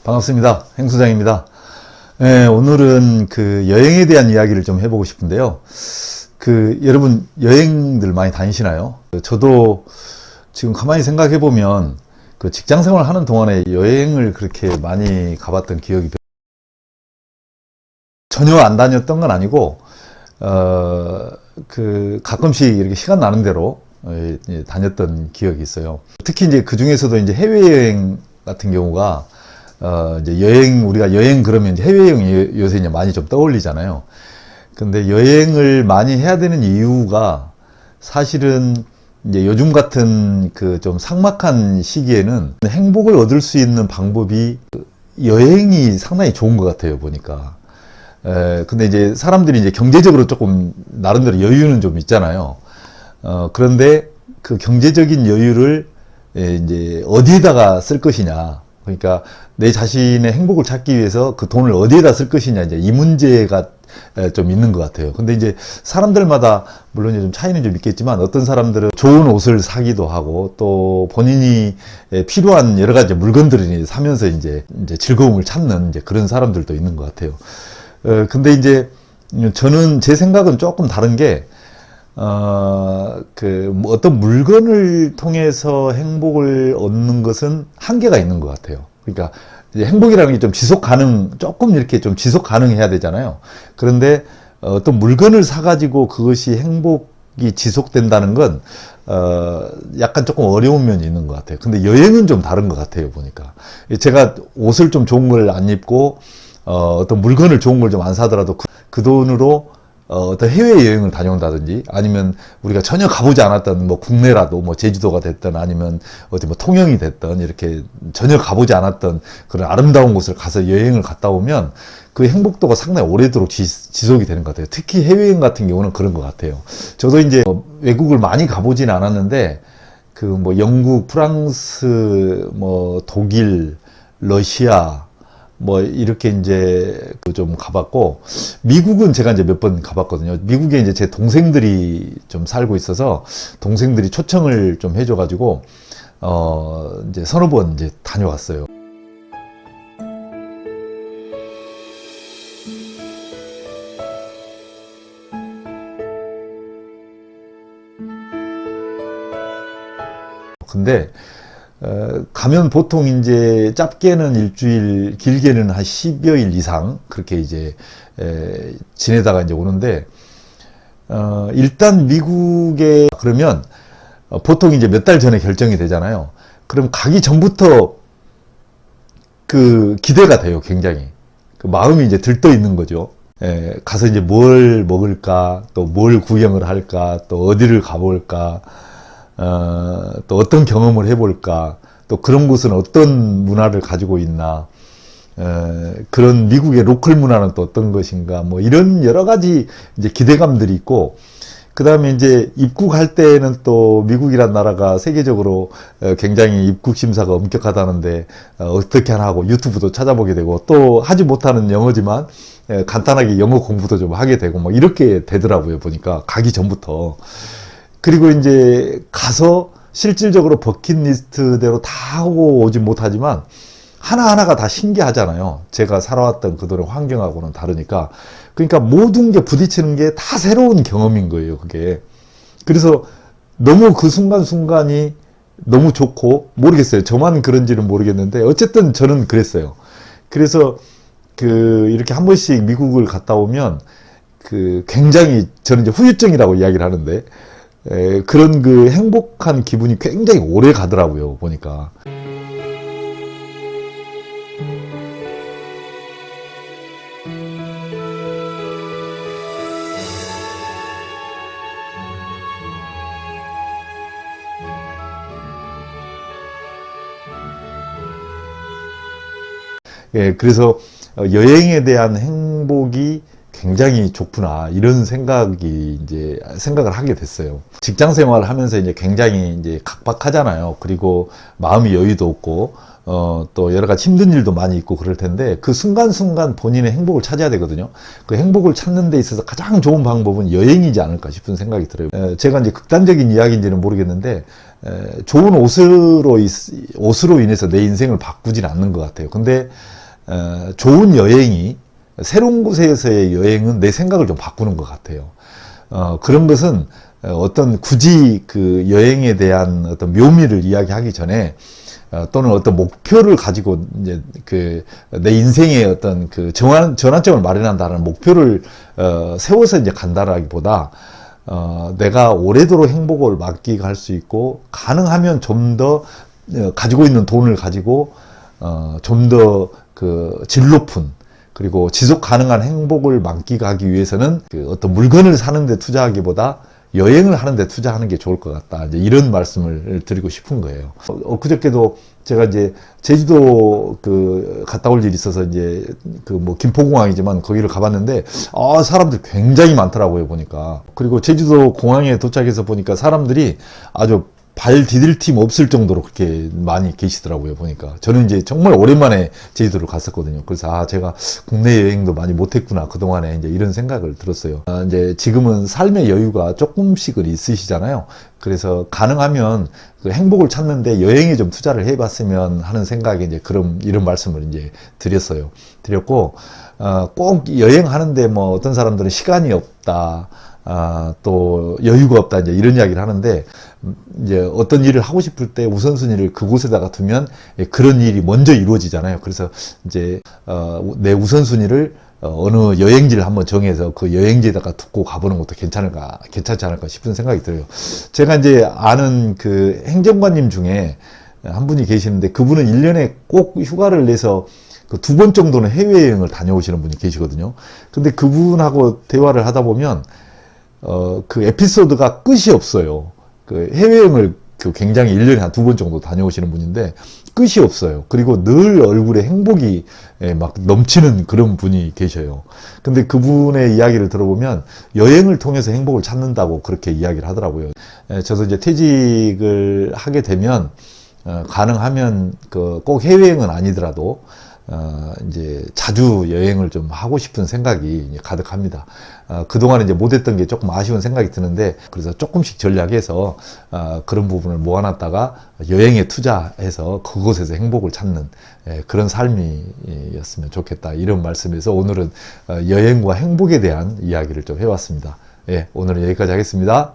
반갑습니다. 행수장입니다. 네, 오늘은 그 여행에 대한 이야기를 좀 해보고 싶은데요. 여러분 여행들 많이 다니시나요? 저도 지금 가만히 생각해보면 그 직장 생활 하는 동안에 여행을 그렇게 많이 가봤던 기억이 전혀 안 다녔던 건 아니고, 가끔씩 이렇게 시간 나는 대로 다녔던 기억이 있어요. 특히 이제 그 중에서도 이제 해외여행 같은 경우가 이제 우리가 여행 그러면 이제 해외여행 요새 이제 많이 좀 떠올리잖아요. 근데 여행을 많이 해야 되는 이유가 사실은 이제 요즘 같은 그 좀 삭막한 시기에는 행복을 얻을 수 있는 방법이 여행이 상당히 좋은 것 같아요, 보니까. 근데 이제 사람들이 이제 경제적으로 조금 나름대로 여유는 좀 있잖아요. 그런데 그 경제적인 여유를 이제 어디에다가 쓸 것이냐. 그러니까 내 자신의 행복을 찾기 위해서 그 돈을 어디에다 쓸 것이냐, 이제 이 문제가 좀 있는 것 같아요. 근데 이제 사람들마다 물론 좀 차이는 좀 있겠지만, 어떤 사람들은 좋은 옷을 사기도 하고 또 본인이 필요한 여러 가지 물건들을 사면서 이제 즐거움을 찾는 이제 그런 사람들도 있는 것 같아요. 근데 이제 저는 제 생각은 조금 다른 게, 뭐 어떤 물건을 통해서 행복을 얻는 것은 한계가 있는 것 같아요. 그러니까 이제 행복이라는 게 좀 조금 이렇게 좀 지속 가능해야 되잖아요. 그런데 어떤 물건을 사가지고 그것이 행복이 지속된다는 건, 약간 조금 어려운 면이 있는 것 같아요. 근데 여행은 좀 다른 것 같아요, 보니까. 제가 옷을 좀 좋은 걸 안 입고, 어떤 물건을 좋은 걸 좀 안 사더라도 그 돈으로 어떤 해외여행을 다녀온다든지, 아니면 우리가 전혀 가보지 않았던 뭐 국내라도 뭐 제주도가 됐든 아니면 어디 뭐 통영이 됐든 이렇게 전혀 가보지 않았던 그런 아름다운 곳을 가서 여행을 갔다 오면 그 행복도가 상당히 오래도록 지속이 되는 것 같아요. 특히 해외여행 같은 경우는 그런 것 같아요. 저도 이제 외국을 많이 가보진 않았는데, 그 뭐 영국, 프랑스, 뭐 독일, 러시아, 뭐 이렇게 이제 좀 가봤고, 미국은 제가 이제 몇 번 가봤거든요. 미국에 이제 제 동생들이 좀 살고 있어서 동생들이 초청을 좀 해줘가지고 이제 서너 번 이제 다녀왔어요. 근데 가면 보통 이제 짧게는 일주일, 길게는 한 10여일 이상 그렇게 이제 지내다가 이제 오는데, 일단 미국에 그러면 보통 이제 몇 달 전에 결정이 되잖아요. 그럼 가기 전부터 그 기대가 돼요, 굉장히. 그 마음이 이제 들떠 있는 거죠. 가서 이제 뭘 먹을까, 또 뭘 구경을 할까, 또 어디를 가볼까, 또 어떤 경험을 해볼까, 또 그런 곳은 어떤 문화를 가지고 있나, 그런 미국의 로컬 문화는 또 어떤 것인가, 뭐 이런 여러 가지 이제 기대감들이 있고, 그 다음에 이제 입국할 때는 또 미국이란 나라가 세계적으로 굉장히 입국 심사가 엄격하다는데, 어떻게 하나 하고 유튜브도 찾아보게 되고, 또 하지 못하는 영어지만 간단하게 영어 공부도 좀 하게 되고, 뭐 이렇게 되더라고요, 보니까 가기 전부터. 그리고 이제 가서 실질적으로 버킷리스트대로 다 하고 오진 못하지만 하나하나가 다 신기하잖아요. 제가 살아왔던 그들의 환경하고는 다르니까. 그러니까 모든 게 부딪히는 게 다 새로운 경험인 거예요, 그게. 그래서 너무 그 순간순간이 너무 좋고, 모르겠어요. 저만 그런지는 모르겠는데 어쨌든 저는 그랬어요. 그래서 이렇게 한 번씩 미국을 갔다 오면 굉장히, 저는 이제 후유증이라고 이야기를 하는데, 그런 그 행복한 기분이 굉장히 오래 가더라고요, 보니까. 그래서 여행에 대한 행복이 굉장히 좋구나, 이런 생각을 하게 됐어요. 직장 생활을 하면서 이제 굉장히 이제 각박하잖아요. 그리고 마음이 여유도 없고, 또 여러 가지 힘든 일도 많이 있고 그럴 텐데, 그 순간순간 본인의 행복을 찾아야 되거든요. 그 행복을 찾는 데 있어서 가장 좋은 방법은 여행이지 않을까 싶은 생각이 들어요. 제가 이제 극단적인 이야기인지는 모르겠는데, 좋은 옷으로 인해서 내 인생을 바꾸진 않는 것 같아요. 근데 좋은 여행이, 새로운 곳에서의 여행은 내 생각을 좀 바꾸는 것 같아요. 그런 것은 어떤 굳이 그 여행에 대한 어떤 묘미를 이야기하기 전에 또는 어떤 목표를 가지고 이제 그 내 인생의 어떤 그 전환점을 마련한다는 목표를 세워서 이제 간다라기보다 내가 오래도록 행복을 만끽할 수 있고, 가능하면 좀 더 가지고 있는 돈을 가지고 좀 더 그 질 높은, 그리고 지속 가능한 행복을 만끽하기 위해서는 그 어떤 물건을 사는 데 투자하기보다 여행을 하는데 투자하는 게 좋을 것 같다. 이제 이런 말씀을 드리고 싶은 거예요. 그저께도 제가 이제 제주도 그 갔다 올 일이 있어서 이제 그 뭐 김포공항이지만 거기를 가봤는데, 사람들 굉장히 많더라고요, 보니까. 그리고 제주도 공항에 도착해서 보니까 사람들이 아주 발 디딜 틈 없을 정도로 그렇게 많이 계시더라고요, 보니까. 저는 이제 정말 오랜만에 제주도를 갔었거든요. 그래서 제가 국내 여행도 많이 못했구나, 그동안에. 이제 이런 생각을 들었어요. 이제 지금은 삶의 여유가 조금씩은 있으시잖아요. 그래서 가능하면 그 행복을 찾는데 여행에 좀 투자를 해봤으면 하는 생각에 이제 이런 말씀을 이제 드렸고, 꼭 여행하는데 뭐 어떤 사람들은 시간이 없다, 또 여유가 없다, 이제 이런 이야기를 하는데, 이제 어떤 일을 하고 싶을 때 우선순위를 그곳에다가 두면 그런 일이 먼저 이루어지잖아요. 그래서 이제 내 우선순위를 어느 여행지를 한번 정해서 그 여행지에다가 두고 가보는 것도 괜찮지 않을까 싶은 생각이 들어요. 제가 이제 아는 그 행정관님 중에 한 분이 계시는데, 그분은 1년에 꼭 휴가를 내서 그 2번 정도는 해외여행을 다녀오시는 분이 계시거든요. 근데 그분하고 대화를 하다 보면 그 에피소드가 끝이 없어요. 그 해외여행을 굉장히 1년에 한 2번 정도 다녀오시는 분인데 끝이 없어요. 그리고 늘 얼굴에 행복이 막 넘치는 그런 분이 계셔요. 근데 그분의 이야기를 들어보면 여행을 통해서 행복을 찾는다고 그렇게 이야기를 하더라고요. 저도 이제 퇴직을 하게 되면 가능하면 꼭 해외여행은 아니더라도 이제 자주 여행을 좀 하고 싶은 생각이 가득합니다. 그동안에 이제 못했던 게 조금 아쉬운 생각이 드는데, 그래서 조금씩 전략해서 그런 부분을 모아놨다가 여행에 투자해서 그곳에서 행복을 찾는 그런 삶이었으면 좋겠다, 이런 말씀에서 오늘은 여행과 행복에 대한 이야기를 좀 해봤습니다. 오늘은 여기까지 하겠습니다.